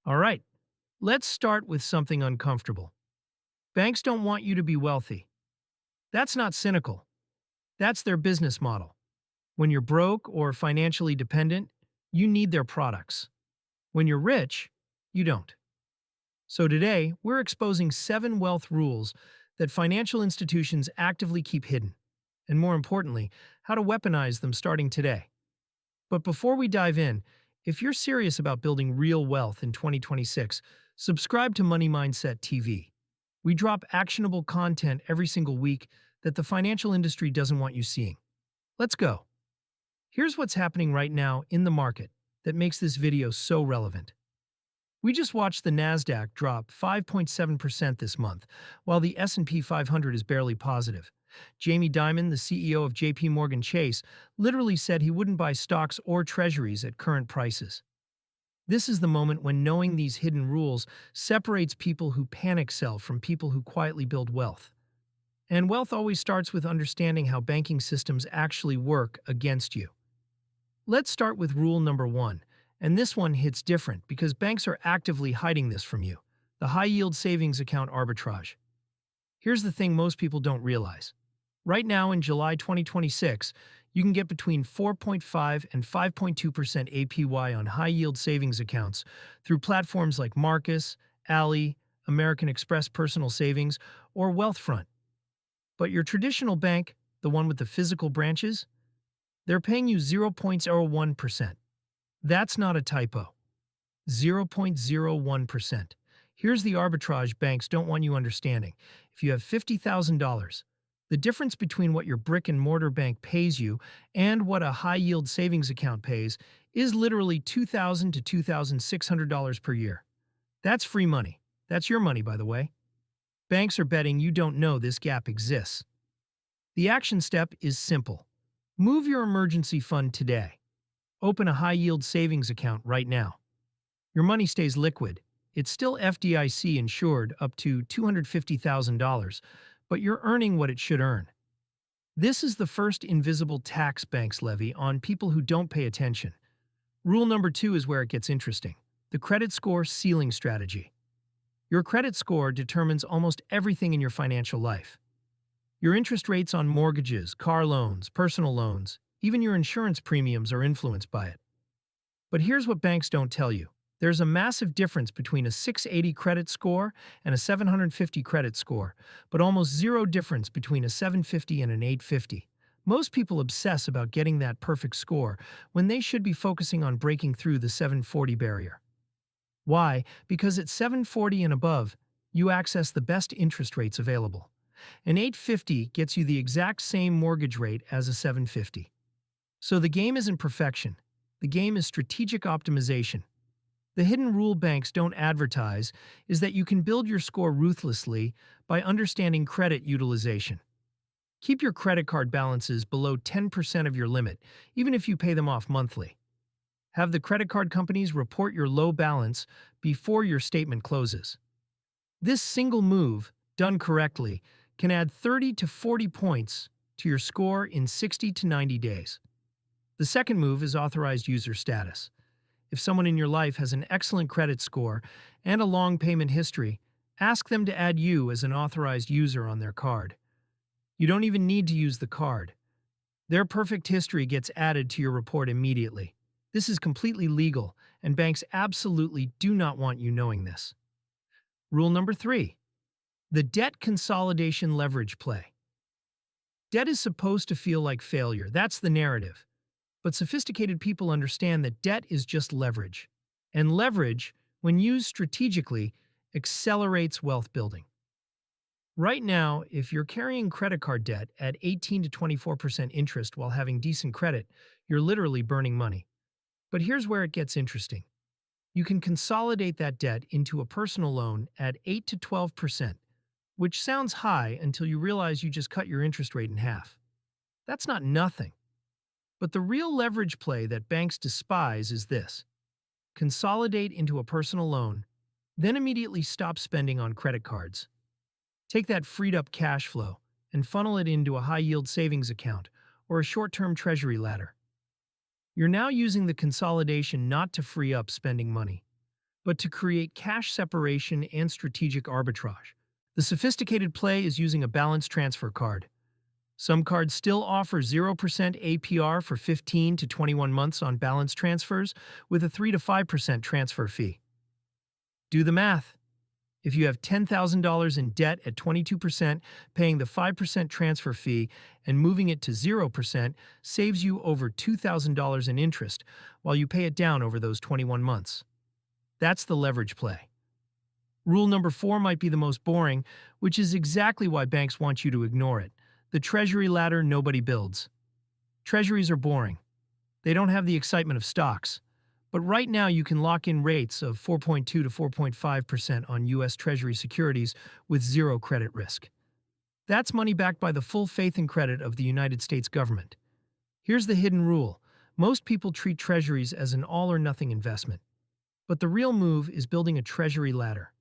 All right, let's start with something uncomfortable. Banks don't want you to be wealthy. That's not cynical. That's their business model. When you're broke or financially dependent, you need their products. When you're rich, you don't. So today, we're exposing 7 wealth rules that financial institutions actively keep hidden, and more importantly, how to weaponize them starting today. But before we dive in, if you're serious about building real wealth in 2026, subscribe to Money Mindset TV. We drop actionable content every single week that the financial industry doesn't want you seeing. Let's go. Here's what's happening right now in the market that makes this video so relevant. We just watched the Nasdaq drop 5.7% this month, while the S&P 500 is barely positive. Jamie Dimon, the CEO of JP Morgan Chase, literally said he wouldn't buy stocks or treasuries at current prices. This is the moment when knowing these hidden rules separates people who panic sell from people who quietly build wealth. And wealth always starts with understanding how banking systems actually work against you. Let's start with rule number 1, and this one hits different because banks are actively hiding this from you: the high-yield savings account arbitrage. Here's the thing most people don't realize. Right now in July 2026, you can get between 4.5 and 5.2% APY on high-yield savings accounts through platforms like Marcus, Ally, American Express Personal Savings, or Wealthfront. But your traditional bank, the one with the physical branches, they're paying you 0.01%. That's not a typo. 0.01%. Here's the arbitrage banks don't want you understanding. If you have $50,000, the difference between what your brick-and-mortar bank pays you and what a high-yield savings account pays is literally $2,000 to $2,600 per year. That's free money. That's your money, by the way. Banks are betting you don't know this gap exists. The action step is simple. Move your emergency fund today. Open a high-yield savings account right now. Your money stays liquid. It's still FDIC insured up to $250,000, but you're earning what it should earn. This is the first invisible tax banks levy on people who don't pay attention. Rule number 2 is where it gets interesting: the credit score ceiling strategy. Your credit score determines almost everything in your financial life. Your interest rates on mortgages, car loans, personal loans, even your insurance premiums are influenced by it. But here's what banks don't tell you. There's a massive difference between a 680 credit score and a 750 credit score, but almost zero difference between a 750 and an 850. Most people obsess about getting that perfect score when they should be focusing on breaking through the 740 barrier. Why? Because at 740 and above, you access the best interest rates available. An 850 gets you the exact same mortgage rate as a 750. So the game isn't perfection. The game is strategic optimization. The hidden rule banks don't advertise is that you can build your score ruthlessly by understanding credit utilization. Keep your credit card balances below 10% of your limit, even if you pay them off monthly. Have the credit card companies report your low balance before your statement closes. This single move, done correctly, can add 30 to 40 points to your score in 60 to 90 days. The second move is authorized user status. If someone in your life has an excellent credit score and a long payment history, ask them to add you as an authorized user on their card. You don't even need to use the card. Their perfect history gets added to your report immediately. This is completely legal, and banks absolutely do not want you knowing this. Rule number 3. The debt consolidation leverage play. Debt is supposed to feel like failure. That's the narrative. But sophisticated people understand that debt is just leverage. And leverage, when used strategically, accelerates wealth building. Right now, if you're carrying credit card debt at 18 to 24% interest while having decent credit, you're literally burning money. But here's where it gets interesting. You can consolidate that debt into a personal loan at 8 to 12%, which sounds high until you realize you just cut your interest rate in half. That's not nothing. But the real leverage play that banks despise is this: consolidate into a personal loan, then immediately stop spending on credit cards. Take that freed up cash flow and funnel it into a high-yield savings account or a short-term treasury ladder. You're now using the consolidation not to free up spending money, but to create cash separation and strategic arbitrage. The sophisticated play is using a balance transfer card. Some cards still offer 0% APR for 15 to 21 months on balance transfers with a 3 to 5% transfer fee. Do the math. If you have $10,000 in debt at 22%, paying the 5% transfer fee and moving it to 0% saves you over $2,000 in interest while you pay it down over those 21 months. That's the leverage play. Rule number 4 might be the most boring, which is exactly why banks want you to ignore it. The Treasury ladder nobody builds. Treasuries are boring. They don't have the excitement of stocks. But right now you can lock in rates of 4.2 to 4.5% on U.S. Treasury securities with zero credit risk. That's money backed by the full faith and credit of the United States government. Here's the hidden rule. Most people treat treasuries as an all-or-nothing investment. But the real move is building a Treasury ladder.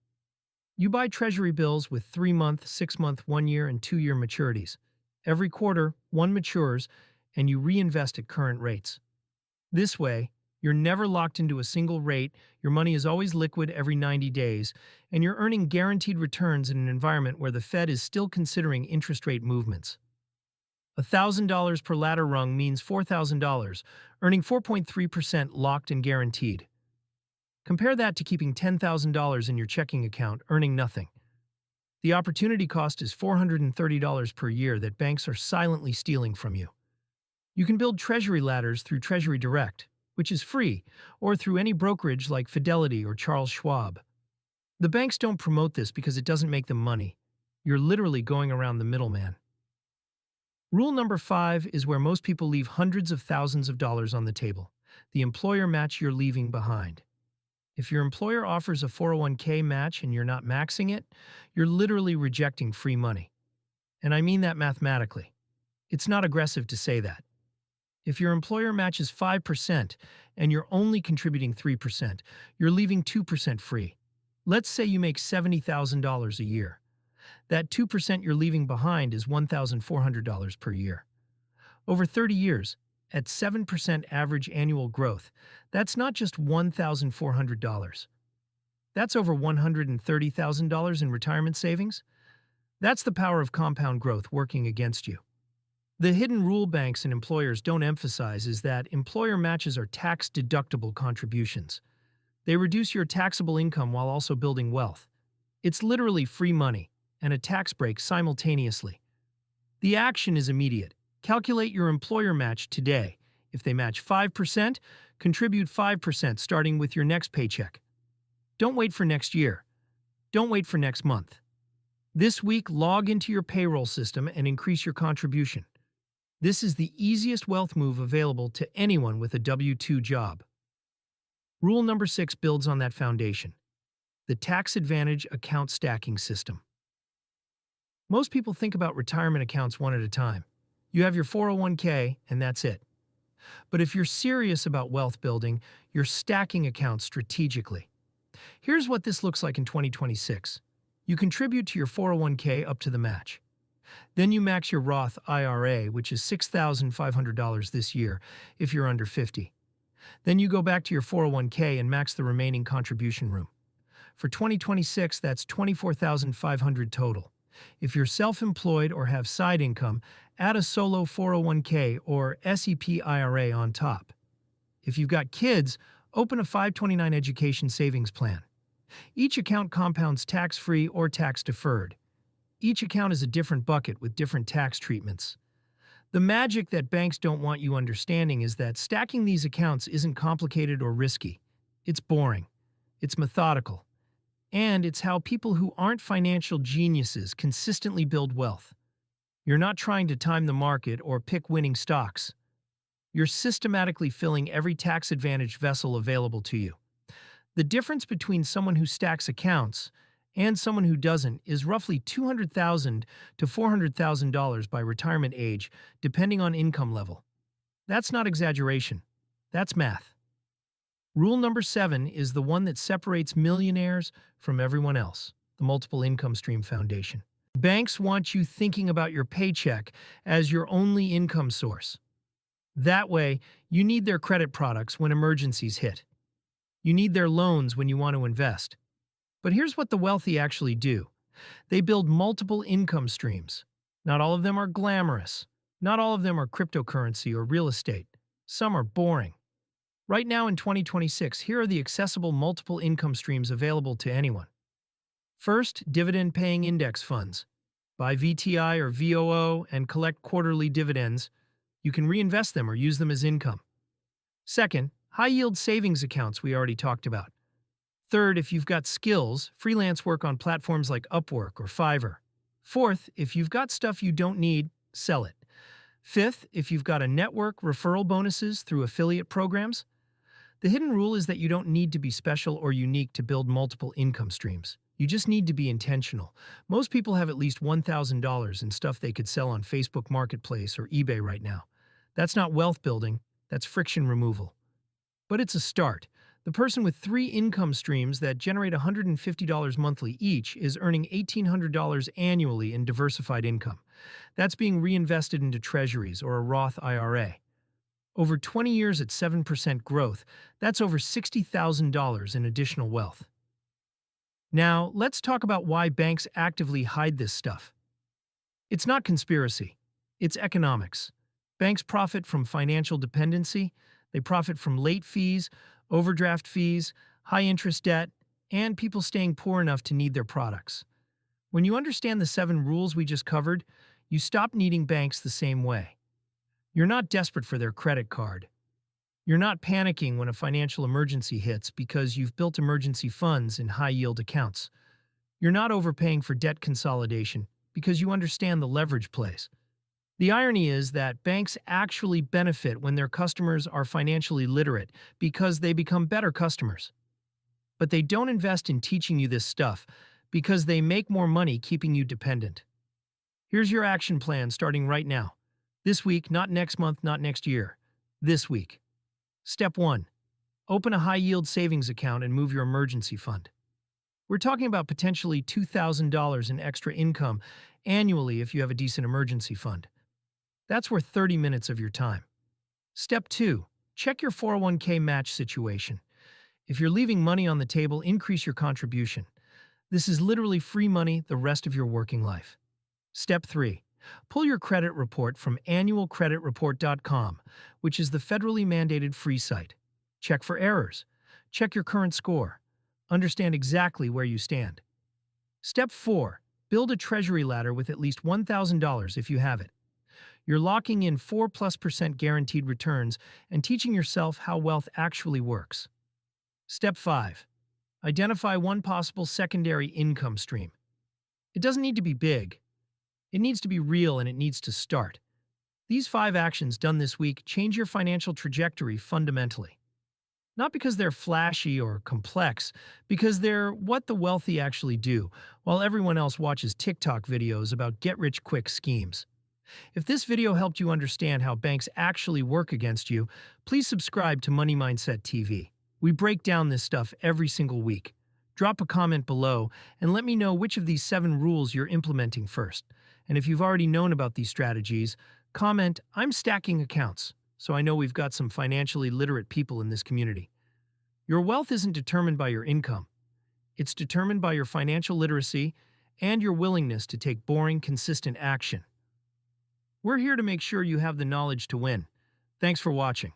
You buy Treasury bills with 3-month, 6-month, 1-year, and 2-year maturities. Every quarter, one matures, and you reinvest at current rates. This way, you're never locked into a single rate, your money is always liquid every 90 days, and you're earning guaranteed returns in an environment where the Fed is still considering interest rate movements. $1,000 per ladder rung means $4,000, earning 4.3% locked and guaranteed. Compare that to keeping $10,000 in your checking account, earning nothing. The opportunity cost is $430 per year that banks are silently stealing from you. You can build Treasury ladders through Treasury Direct, which is free, or through any brokerage like Fidelity or Charles Schwab. The banks don't promote this because it doesn't make them money. You're literally going around the middleman. Rule number 5 is where most people leave hundreds of thousands of dollars on the table. The employer match you're leaving behind. If your employer offers a 401k match and you're not maxing it, you're literally rejecting free money. And I mean that mathematically. It's not aggressive to say that. If your employer matches 5% and you're only contributing 3%, you're leaving 2% free. Let's say you make $70,000 a year. That 2% you're leaving behind is $1,400 per year. Over 30 years, at 7% average annual growth, that's not just $1,400. That's over $130,000 in retirement savings. That's the power of compound growth working against you. The hidden rule banks and employers don't emphasize is that employer matches are tax-deductible contributions. They reduce your taxable income while also building wealth. It's literally free money and a tax break simultaneously. The action is immediate. Calculate your employer match today. If they match 5%, contribute 5% starting with your next paycheck. Don't wait for next year. Don't wait for next month. This week, log into your payroll system and increase your contribution. This is the easiest wealth move available to anyone with a W-2 job. Rule number 6 builds on that foundation. The tax advantage account stacking system. Most people think about retirement accounts one at a time. You have your 401k, and that's it. But if you're serious about wealth building, you're stacking accounts strategically. Here's what this looks like in 2026. You contribute to your 401k up to the match. Then you max your Roth IRA, which is $6,500 this year if you're under 50. Then you go back to your 401k and max the remaining contribution room. For 2026, that's $24,500 total. If you're self-employed or have side income, add a solo 401k or SEP IRA on top. If you've got kids, open a 529 education savings plan. Each account compounds tax-free or tax-deferred. Each account is a different bucket with different tax treatments. The magic that banks don't want you understanding is that stacking these accounts isn't complicated or risky. It's boring. It's methodical. And it's how people who aren't financial geniuses consistently build wealth. You're not trying to time the market or pick winning stocks. You're systematically filling every tax-advantaged vessel available to you. The difference between someone who stacks accounts and someone who doesn't is roughly $200,000 to $400,000 by retirement age, depending on income level. That's not exaggeration. That's math. Rule number 7 is the one that separates millionaires from everyone else, the Multiple Income Stream Foundation. Banks want you thinking about your paycheck as your only income source. That way, you need their credit products when emergencies hit. You need their loans when you want to invest. But here's what the wealthy actually do. They build multiple income streams. Not all of them are glamorous. Not all of them are cryptocurrency or real estate. Some are boring. Right now in 2026, here are the accessible multiple income streams available to anyone. First, dividend-paying index funds. Buy VTI or VOO and collect quarterly dividends. You can reinvest them or use them as income. Second, high-yield savings accounts we already talked about. Third, if you've got skills, freelance work on platforms like Upwork or Fiverr. Fourth, if you've got stuff you don't need, sell it. Fifth, if you've got a network, referral bonuses through affiliate programs. The hidden rule is that you don't need to be special or unique to build multiple income streams. You just need to be intentional. Most people have at least $1,000 in stuff they could sell on Facebook Marketplace or eBay right now. That's not wealth building, that's friction removal. But it's a start. The person with 3 income streams that generate $150 monthly each is earning $1,800 annually in diversified income. That's being reinvested into treasuries or a Roth IRA. Over 20 years at 7% growth, that's over $60,000 in additional wealth. Now, let's talk about why banks actively hide this stuff. It's not conspiracy. It's economics. Banks profit from financial dependency. They profit from late fees, overdraft fees, high-interest debt, and people staying poor enough to need their products. When you understand the 7 rules we just covered, you stop needing banks the same way. You're not desperate for their credit card. You're not panicking when a financial emergency hits because you've built emergency funds in high-yield accounts. You're not overpaying for debt consolidation because you understand the leverage plays. The irony is that banks actually benefit when their customers are financially literate because they become better customers. But they don't invest in teaching you this stuff because they make more money keeping you dependent. Here's your action plan starting right now. This week, not next month, not next year. This week. Step 1. Open a high-yield savings account and move your emergency fund. We're talking about potentially $2,000 in extra income annually if you have a decent emergency fund. That's worth 30 minutes of your time. Step 2. Check your 401k match situation. If you're leaving money on the table, increase your contribution. This is literally free money the rest of your working life. Step 3. Pull your credit report from annualcreditreport.com, which is the federally mandated free site. Check for errors. Check your current score. Understand exactly where you stand. Step 4. Build a treasury ladder with at least $1,000 if you have it. You're locking in 4+% guaranteed returns and teaching yourself how wealth actually works. Step 5. Identify one possible secondary income stream. It doesn't need to be big. It needs to be real and it needs to start. These 5 actions done this week change your financial trajectory fundamentally. Not because they're flashy or complex, because they're what the wealthy actually do, while everyone else watches TikTok videos about get-rich-quick schemes. If this video helped you understand how banks actually work against you, please subscribe to Money Mindset TV. We break down this stuff every single week. Drop a comment below and let me know which of these 7 rules you're implementing first. And if you've already known about these strategies, comment, "I'm stacking accounts," so I know we've got some financially literate people in this community. Your wealth isn't determined by your income. It's determined by your financial literacy and your willingness to take boring, consistent action. We're here to make sure you have the knowledge to win. Thanks for watching.